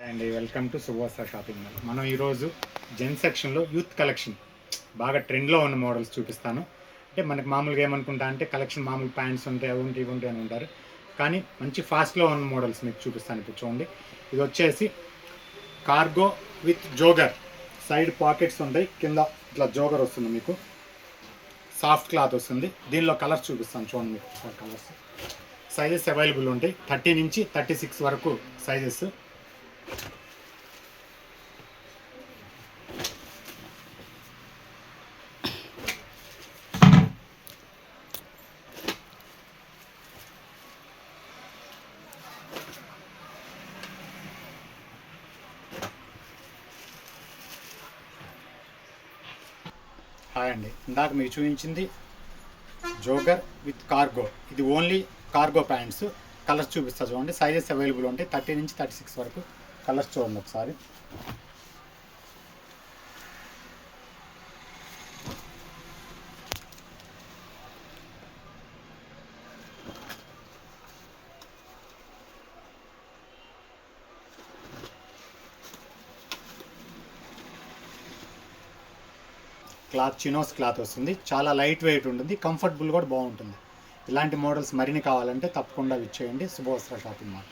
And welcome to Shubhotsava shopping mall. మనం ఈరోజు జెన్ సెక్షన్లో యూత్ కలెక్షన్ బాగా ట్రెండ్లో ఉన్న మోడల్స్ చూపిస్తాను. అంటే మనకు మామూలుగా ఏమనుకుంటా అంటే కలెక్షన్ మామూలు ప్యాంట్స్ ఉంటాయి, అవి ఉంటాయి, ఇవి ఉంటాయి అని ఉంటారు. కానీ మంచి ఫాస్ట్లో ఉన్న మోడల్స్ మీకు చూపిస్తాను. ఇప్పుడు చూడండి, ఇది వచ్చేసి cargo with jogger. Side pockets ఉంటాయి, కింద ఇట్లా జోగర్ వస్తుంది, మీకు సాఫ్ట్ క్లాత్ వస్తుంది. దీనిలో కలర్స్ చూపిస్తాను చూడండి. మీకు కలర్స్ సైజెస్ అవైలబుల్ ఉంటాయి, 30 నుంచి 36 వరకు సైజెస్. హాయ్ అండి, ఇందాక మీకు చూపించింది జోగర్ విత్ కార్గో. ఇది ఓన్లీ కార్గో ప్యాంట్స్. కలర్స్ చూపిస్తా చూడండి. సైజెస్ అవైలబుల్ ఉంటాయి, 30 నుంచి 36 వరకు కలర్స్ చూడండి ఒకసారి. క్లాత్ చినోస్ క్లాత్ వస్తుంది, చాలా లైట్ వెయిట్ ఉంటుంది, కంఫర్టబుల్ కూడా బాగుంటుంది. ఇలాంటి మోడల్స్ మరిన్ని కావాలంటే తప్పకుండా విచ్చేయండి శుభవస్త్ర షాపింగ్ మాల్.